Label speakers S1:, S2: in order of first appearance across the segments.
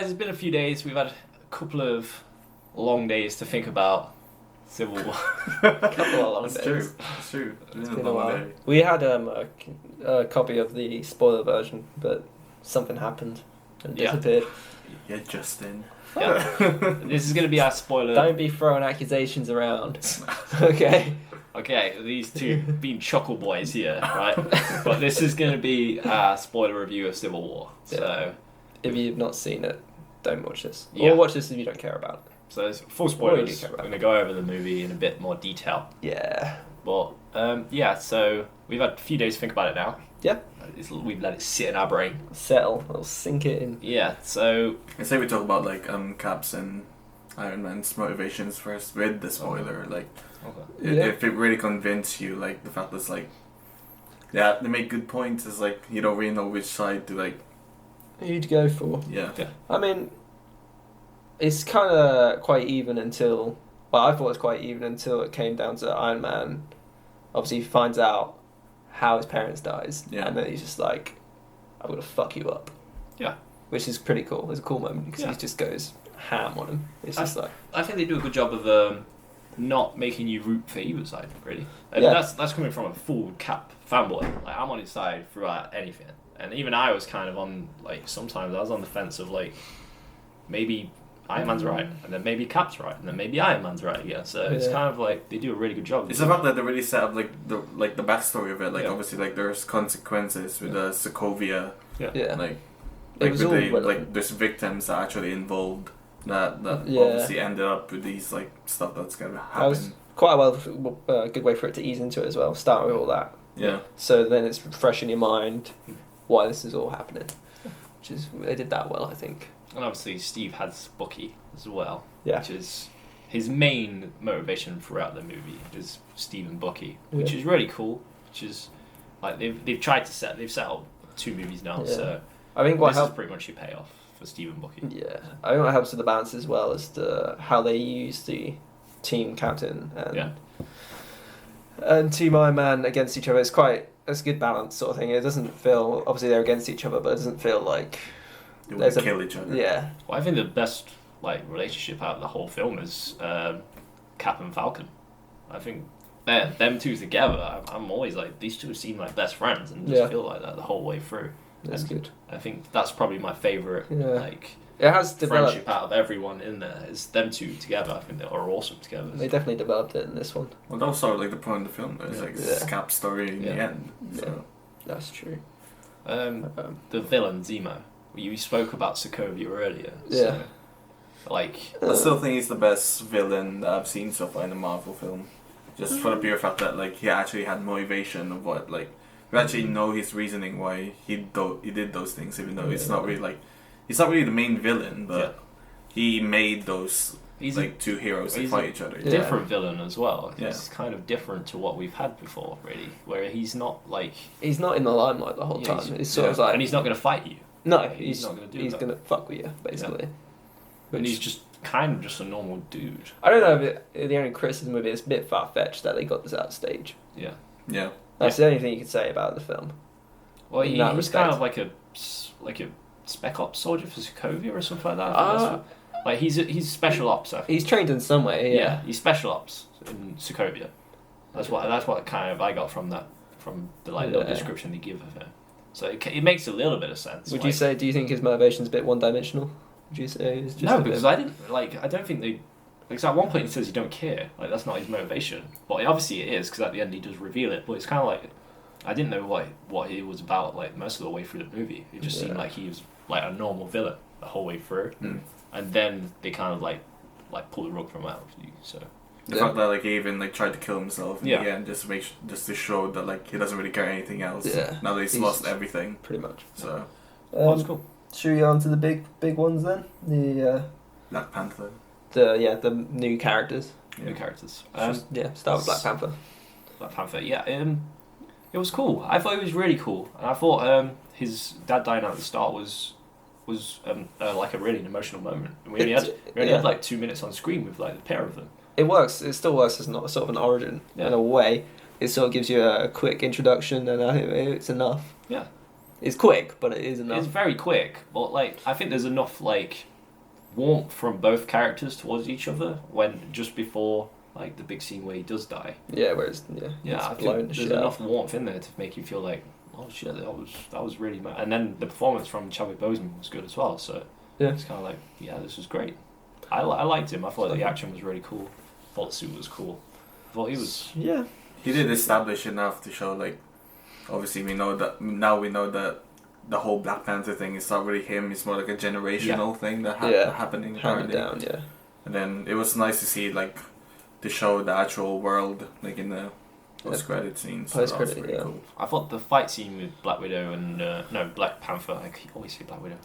S1: guys, it's been a few days. We've had a couple of long days to think about Civil War.
S2: A couple of long days.
S3: It's true.
S2: It's been a while. We had a copy of the spoiler version, but something happened and disappeared.
S3: Yeah, Justin.
S1: Yeah. This is going to be our spoiler.
S2: Don't be throwing accusations around. Okay.
S1: Okay, these two being chuckle boys here, right? But this is going to be our spoiler review of Civil War.
S2: Yeah.
S1: So,
S2: if you've not seen it, don't watch this.
S1: Yeah.
S2: Or watch this if you don't care about it.
S1: So it's full
S2: Or
S1: spoilers.
S2: you do care
S1: We're
S2: about
S1: going to go over the movie in a bit more detail.
S2: Yeah.
S1: But so we've had a few days to think about it now.
S2: Yeah.
S1: We've let it sit in our brain.
S2: Settle. I'll sink it in.
S1: Yeah. So
S3: I say we talk about like Cap's and Iron Man's motivations first with the spoiler. Like, if it really convinced you, like the fact that's like, yeah, they make good points. Is like you don't really know which side to like.
S2: Who'd go for?
S3: Yeah.
S2: I mean, it's kind of quite even until. Well, I thought it was quite even until it came down to Iron Man. Obviously, he finds out how his parents dies, and then he's just like, "I'm gonna fuck you up."
S1: Yeah.
S2: Which is pretty cool. It's a cool moment because he just goes ham on him. It's just like
S1: I think they do a good job of not making you root for either side, really. And that's coming from a full Cap fanboy. Like I'm on his side throughout anything, and even I was kind of on like sometimes I was on the fence of like maybe Iron Man's right, and then maybe Cap's right, and then maybe Iron Man's right again. So it's kind of like they do a really good job.
S3: It's the fact that they really set up like the backstory of it. Like obviously like there's consequences with the Sokovia. Like
S2: it was all
S3: like there's victims that actually involved that obviously ended up with these like stuff that's gonna happen.
S2: That was quite a good way for it to ease into it as well. Start with all that.
S3: Yeah.
S2: So then it's fresh in your mind why this is all happening, which is they did that well, I think.
S1: And obviously Steve has Bucky as well,
S2: Yeah.
S1: which is his main motivation throughout the movie is Steve and Bucky, which is really cool. Which is like they've set up 2 movies now, so
S2: I think
S1: this is pretty much your payoff for Steve and Bucky.
S2: Yeah, I think what helps with the balance as well is how they use the team captain and Team Iron Man against each other. It's a good balance sort of thing. It doesn't feel obviously they're against each other, but it doesn't feel like
S3: they want to kill each other.
S2: Yeah.
S1: Well, I think the best like relationship out of the whole film is Cap and Falcon. I think them two together. I'm always like these two seem like best friends and just feel like that the whole way through.
S2: That's good.
S1: I think that's probably my favourite like
S2: it has developed
S1: friendship out of everyone in there is them two together. I think they are awesome together.
S2: They definitely developed it in this one.
S3: Well, that was sort of like the point of the film. It was like this Cap story in the end. So.
S2: That's true.
S1: The villain Zemo. You spoke about Sokovia earlier.
S2: Yeah.
S1: So, like
S3: I still think he's the best villain that I've seen so far in a Marvel film. Just for the pure fact that like he actually had motivation of what like we actually know his reasoning why he did those things, even though it's not really like he's not really the main villain, but he made those like 2 heroes to fight each other.
S1: Different villain as well. He's kind of different to what we've had before, really. Where he's not
S2: in the limelight the whole time. It's sort of like,
S1: and he's not going to fight you.
S2: No,
S1: he's not going to do that.
S2: He's going to fuck with you, basically.
S1: And he's just kind of just a normal dude.
S2: I don't know if the only criticism of it is a bit far-fetched that they got this out of stage.
S1: Yeah.
S3: Yeah.
S2: That's the only thing you could say about the film.
S1: Well, he's kind of like a spec ops soldier for Sokovia or something like that. Like he's special ops. I think.
S2: He's trained in some way. Yeah,
S1: he's special ops in Sokovia. That's what kind of I got from that from the little description they give of him. So it makes a little bit of sense.
S2: Would you say? Do you think his motivation's a bit one-dimensional? Would you say it's just
S1: no? Because I didn't like. I don't think they. Because at one point he says he don't care. Like that's not his motivation. But obviously it is because at the end he does reveal it. But it's kind of like I didn't know what he was about. Like most of the way through the movie, it just seemed like he was like a normal villain the whole way through. And then they kind of like pull the rug from out of you. So
S3: the fact that like he even like tried to kill himself in the end just to show that like he doesn't really care anything else. Yeah. Now that he's lost everything.
S2: Pretty much.
S3: So
S1: that's cool.
S2: Should we go on to the big ones then? The
S3: Black Panther.
S2: The new characters.
S1: New characters.
S2: Start with Black Panther.
S1: Black Panther. Yeah. It was cool. I thought it was really cool, and I thought his dad dying at the start was like a really emotional moment. We only had like 2 minutes on screen with like the pair of them. It
S2: works. It still works as not sort of an origin in a way. It sort of gives you a quick introduction, and it's enough.
S1: Yeah.
S2: It's quick, but it is enough.
S1: It's very quick, but like I think there's enough like warmth from both characters towards each other when just before like the big scene where he does die.
S2: Yeah, whereas
S1: I think there's enough warmth in there to make you feel like, oh shit, that was really mad. And then the performance from Chadwick Boseman was good as well. So it's kind of like, yeah, this was great. I liked him. I thought the action was really cool. I thought the suit was cool. I thought he was.
S2: Yeah.
S3: He did establish enough to show, like, obviously we know that the whole Black Panther thing is not really him. It's more like a generational thing that happening.
S2: Handed down, yeah.
S3: And then it was nice to see, like, to show the actual world, like in the post-credit scenes.
S2: Post-credit, yeah.
S3: Cool.
S1: I thought the fight scene with Black Widow and Black Panther. I always say Black Widow.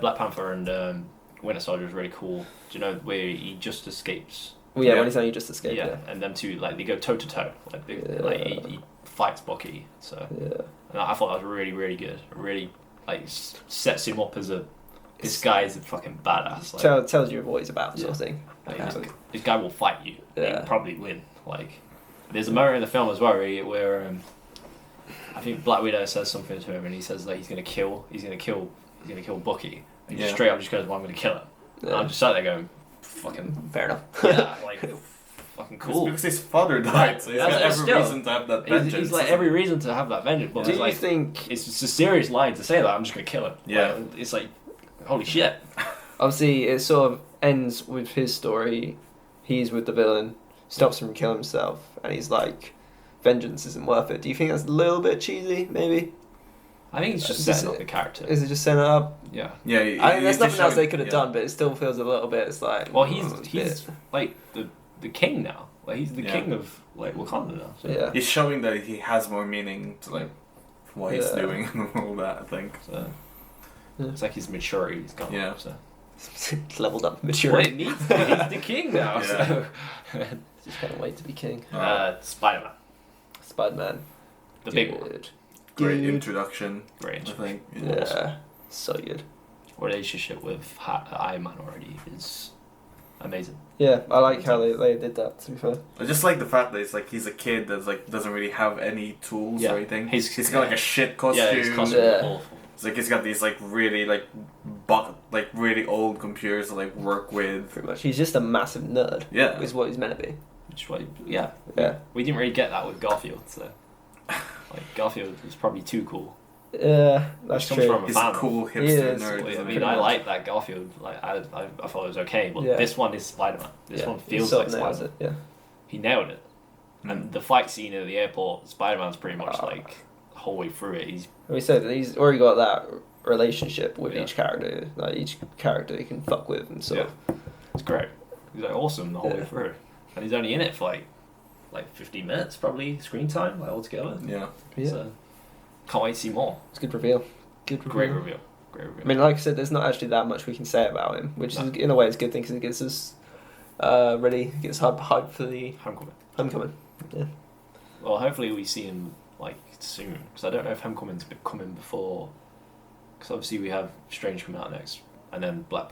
S1: Black Panther and Winter Soldier was really cool. Do you know where he just escapes?
S2: Well, yeah, when he's only just escaped. Yeah,
S1: and them two, like, they go toe to toe. Like, he fights Bucky. So and I thought that was really, really good. It really, like, sets him up as this guy is a fucking badass. Like,
S2: tells you what he's about, sort of thing.
S1: Like, this guy will fight you. Yeah. He'll probably win. Like, there's a moment in the film as well where I think Black Widow says something to him, and he says like he's gonna kill Bucky. And he straight up just goes, "Well, I'm gonna kill him." Yeah. And I'm just sat there going, "Fucking
S2: fair enough."
S1: Yeah, like fucking cool.
S3: It's because his father died, so he's got every reason to have that vengeance.
S1: He's like every reason to have that vengeance. But
S2: do you think
S1: it's a serious line to say that? I'm just gonna kill him.
S3: Yeah,
S1: like, it's like, holy shit.
S2: Obviously, it sort of ends with his story. He's with the villain, stops him from killing himself, and he's like, vengeance isn't worth it. Do you think that's a little bit cheesy, maybe?
S1: I think it's just setting up the character.
S2: Is it just setting it up?
S1: Yeah.
S3: Yeah.
S2: I think there's nothing else they could have done, but it still feels a little bit, it's like...
S1: Well, he's like, the king now. Like, he's the king of, like, Wakanda now. So.
S2: Yeah.
S3: He's showing that he has more meaning to, like, what he's doing and all that, I think.
S1: So, it's like his maturity's gone up, so...
S2: Leveled up maturity.
S1: Well, he's the king now, so...
S2: Just can't wait to be king.
S1: SpiderMan.
S2: SpiderMan.
S1: The big one.
S3: Great introduction.
S1: Great.
S3: I think.
S2: Yeah.
S1: Awesome.
S2: So good.
S1: Relationship with Iron Man already is amazing.
S2: Yeah, I like how they did that, to be fair.
S3: I just like the fact that it's like he's a kid that's like doesn't really have any tools or anything. He's got like a shit costume.
S1: Yeah, his costume is awful.
S3: It's like he's got these like really really old computers to like work with.
S2: Pretty much. He's just a massive nerd.
S3: Yeah.
S2: Is what he's meant to be.
S1: Yeah. We didn't really get that with Garfield, so like Garfield was probably too cool.
S2: Yeah, that's true.
S3: From he's a cool hipster nerd.
S1: I mean, I like that Garfield. Like, I thought it was okay, but this one is Spider-Man. This one feels like Spider-Man.
S2: Yeah.
S1: He nailed it. And the fight scene at the airport, Spider-Man's pretty much like the whole way through it.
S2: We said he's already got that relationship with each character. Like each character he can fuck with and sort of.
S1: It's great. He's like awesome the whole way through. And he's only in it for like 15 minutes probably screen time like altogether.
S3: Yeah.
S1: So can't wait to see more.
S2: It's a good reveal.
S1: Great reveal.
S2: I mean, like I said, there's not actually that much we can say about him, which is in a way is a good thing because it gets us gets hype for the Homecoming. Yeah.
S1: Well, hopefully we see him like soon because I don't know if Homecoming's coming before. Because obviously we have Strange coming out next, and then Black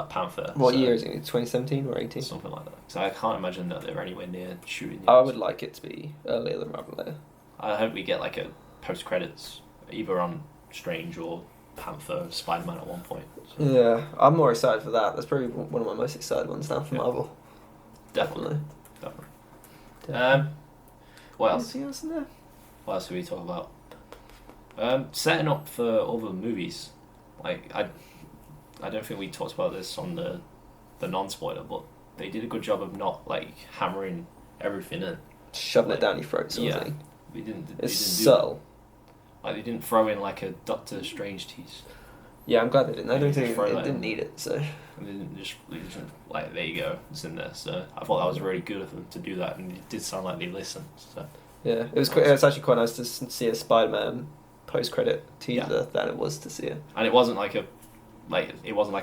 S1: Panther.
S2: What year is it? 2017 or 18?
S1: Something like that. So I can't imagine that they're anywhere near shooting.
S2: I would like it to be earlier than rather later.
S1: I hope we get like a post credits either on Strange or Panther, Spider-Man at one point. So.
S2: Yeah, I'm more excited for that. That's probably one of my most excited ones now for Marvel.
S1: Definitely. What else?
S2: Anything else in there?
S1: What else do we talk about? Setting up for other movies. Like I don't think we talked about this on the non-spoiler, but they did a good job of not like hammering everything in,
S2: shoving it down your throat. Sort of thing.
S1: They didn't.
S2: It's subtle.
S1: Like they didn't throw in like a Doctor Strange tease.
S2: Yeah, I'm glad they didn't. I don't think it didn't need it. So.
S1: And they didn't just like there you go, it's in there. So I thought that was really good of them to do that, and it did sound like they listened. So.
S2: Yeah, it was actually quite nice to see a Spider-Man post-credit teaser than it was to see it.
S1: And it wasn't like a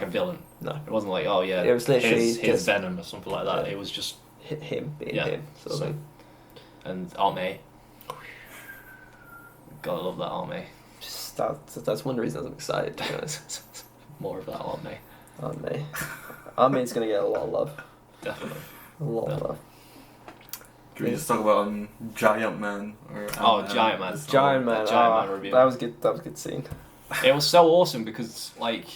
S1: villain.
S2: No,
S1: it wasn't like it
S2: was literally
S1: his Venom or something like that. It was just
S2: him being him sort of thing.
S1: And Aunt May. Gotta love that Aunt May.
S2: Just that's one reason I'm excited. To be honest.
S1: More of that Aunt May.
S2: Aunt May. Aunt May's gonna get a lot of love.
S1: Definitely.
S2: A lot of love.
S3: Can we just talk about Giant Man?
S1: Giant Man.
S2: Giant Man.
S1: Man review.
S2: That was good. That was a good scene.
S1: It was so awesome because like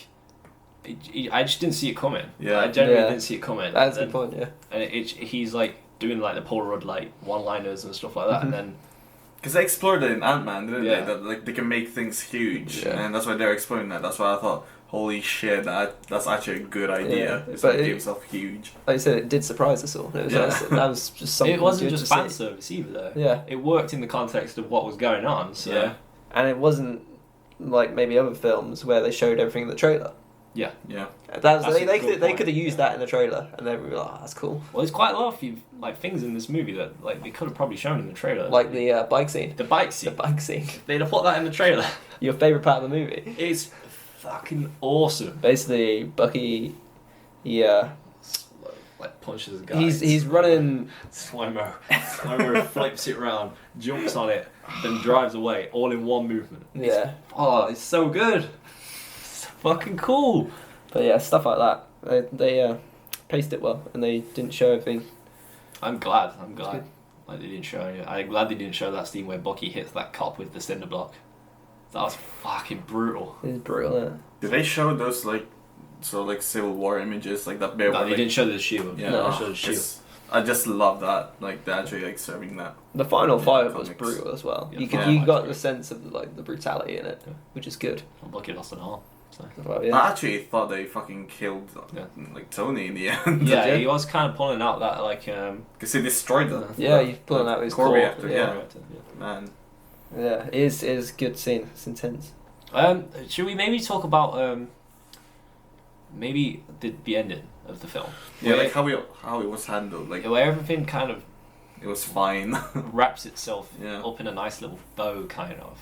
S1: I just didn't see it coming.
S3: Yeah.
S1: I genuinely didn't see it coming.
S2: That's a good point. Yeah.
S1: And he's like doing like the Paul Rudd like one-liners and stuff like that, and then.
S3: Because they explored it in Ant-Man, didn't
S1: Yeah.
S3: they? That like they can make things huge,
S2: Yeah.
S3: and that's why they're exploring that. That's why I thought, holy shit, that's actually a good idea.
S2: Yeah.
S3: It's
S2: But
S3: like himself huge.
S2: Like I said, it did surprise us all. It was
S3: Yeah.
S2: that was just something.
S1: It wasn't
S2: good
S1: just
S2: to
S1: fan
S2: see.
S1: service either, though.
S2: Yeah.
S1: It worked in the context of what was going on. So
S3: Yeah.
S2: And it wasn't like maybe other films where they showed everything in the trailer.
S3: Yeah.
S1: That's
S2: They
S1: a good
S2: could
S1: point.
S2: have used that in the trailer, and then we were like, oh, that's cool.
S1: Well, there's quite a lot of like things in this movie that like they could have probably shown in the trailer.
S2: Like the bike scene.
S1: the bike
S2: The
S1: scene.
S2: bike scene.
S1: They'd have put that in the trailer.
S2: Your favorite part of the movie.
S1: It's fucking awesome.
S2: Basically, Bucky.
S1: Like punches a guy.
S2: He's running.
S1: Slimer flips it around, jumps on it, then drives away, all in one movement.
S2: Yeah.
S1: Oh, it's so good. It's fucking cool.
S2: But yeah, stuff like that. They paced it well, and they didn't show everything.
S1: I'm glad.
S2: good.
S1: Like they didn't show it. I'm glad they didn't show that scene where Bucky hits that cop with the cinder block. That was fucking brutal.
S2: It's brutal. Yeah.
S3: Did they show those like Civil War images like that?
S1: No, they didn't show the shield.
S3: Yeah,
S1: No,
S3: oh,
S1: they showed the shield.
S3: I just love that. Like they're actually like serving that.
S2: The final
S3: Yeah,
S2: fight was
S3: comics.
S2: brutal as well.
S1: Yeah,
S2: you
S1: the
S2: could
S1: final
S2: you
S1: fight's
S2: got
S1: great.
S2: the sense of like the brutality in it,
S1: Yeah.
S2: which is good.
S1: Bucky lost an arm. So.
S2: Well,
S3: I
S2: yeah.
S3: actually thought they fucking killed
S1: Yeah.
S3: like Tony in the end.
S1: Yeah,
S2: you?
S1: he was kind of pulling out that like
S3: Because he destroyed them.
S2: Yeah, you're pulling out his
S3: core
S2: core.
S3: reactor.
S2: Yeah.
S3: Man.
S2: Yeah, it is good scene. It's intense.
S1: Should we maybe talk about maybe the ending of the film?
S3: Yeah,
S1: Where-
S3: like how it was handled. Like
S1: where everything kind of
S3: it was fine.
S1: wraps itself
S3: Yeah.
S1: up in a nice little bow, kind of.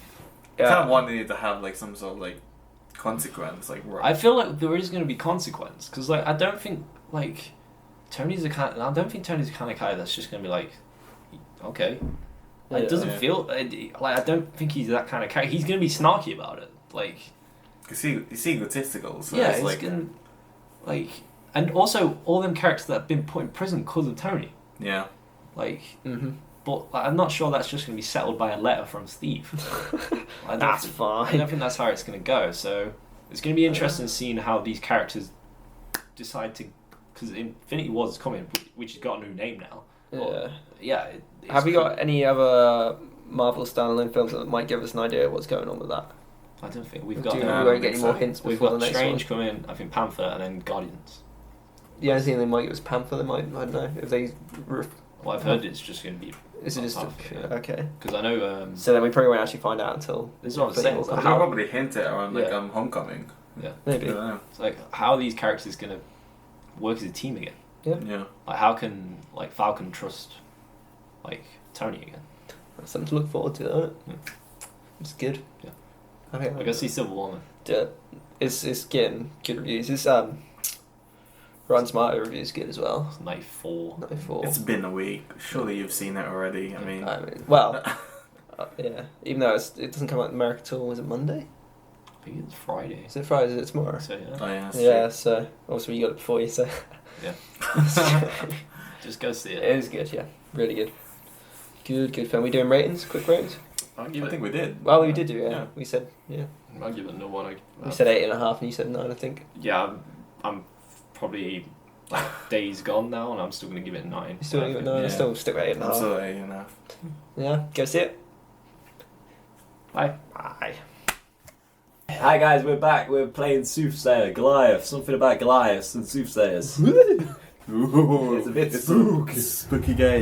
S3: I kind of wanted it to have like some sort of like consequence. Like
S1: I feel like there is going to be consequence because like I don't think Tony's the kind of guy that's just going to be like, okay. It doesn't
S3: Yeah.
S1: feel like I don't think he's that kind of character. He's going to be snarky about it, like.
S3: Cause he's egotistical. So
S1: Yeah,
S3: it's
S1: he's
S3: like
S1: gonna and also all them characters that have been put in prison because of Tony.
S3: yeah.
S1: Like,
S2: Mm-hmm.
S1: but like, I'm not sure that's just gonna be settled by a letter from Steve. I don't
S2: That's
S1: think-
S2: fine.
S1: I don't think that's how it's gonna go. So it's gonna be interesting seeing how these characters decide to, because Infinity Wars is coming, which has got a new name now.
S2: Yeah.
S1: Yeah.
S2: Have you got any other Marvel standalone films that might give us an idea of what's going on with that?
S1: I don't think we've
S2: Do
S1: got.
S2: we
S3: I
S2: won't
S3: don't
S2: get
S3: think
S2: any more
S3: so.
S2: hints
S1: We've
S2: before
S1: got
S2: the next
S1: Strange
S2: one.
S1: coming. I think Panther and then Guardians.
S2: The only thing they might get was Panther. They might, I don't know, if they.
S1: Well, I've heard it's just gonna be.
S2: Is it just
S1: Panther, yeah.
S2: okay?
S1: Because I know.
S2: So then we probably won't actually find out until.
S1: This is what I'm
S2: Infinity
S1: saying.
S2: War
S1: It's
S3: They'll
S2: comes
S1: like,
S2: out.
S3: probably hint it around like
S1: Yeah.
S3: Homecoming.
S2: Maybe.
S3: I don't know.
S1: It's like how are these characters gonna work as a team again?
S3: Yeah.
S1: Like how can like Falcon trust like Tony again?
S2: That's something to look forward to, isn't it?
S1: Yeah.
S2: It's good.
S1: Yeah.
S2: Okay.
S1: I guess see Civil War.
S2: Yeah, it's getting good reviews. It's Rotten Tomato reviews good as well.
S1: It's 94.
S2: 94.
S3: It's been a week. Surely you've seen it already. I mean,
S2: well, yeah. Even though it doesn't come out in America till was it Monday?
S1: I think it's Friday.
S2: Is it Friday? Is it tomorrow?
S1: So yeah.
S3: oh yeah. That's
S2: Yeah. So obviously you got it before you. So
S1: Just go see
S2: it
S1: it.
S2: is good. Yeah, really good. Good film. We doing ratings? Quick ratings?
S1: I'll
S3: true.
S1: give
S3: I
S1: it.
S3: think we did.
S2: Well, we did do. Yeah,
S3: Yeah.
S2: we said yeah.
S1: I'll give it no one.
S2: We said 8.5, and you said 9. I think.
S1: Yeah, I'm probably like days gone now, and I'm still gonna give it 9.
S2: You still give it 9.
S3: Yeah.
S2: Still stick with 8.5.
S3: Also, 8.5.
S2: Yeah, go see it.
S1: Bye.
S2: Bye.
S4: Hi guys, we're back. We're playing Soothsayer, Goliath. Something about Goliaths and Soothsayers.
S3: Ooh,
S4: It's a bit spooky.
S3: Spooky game.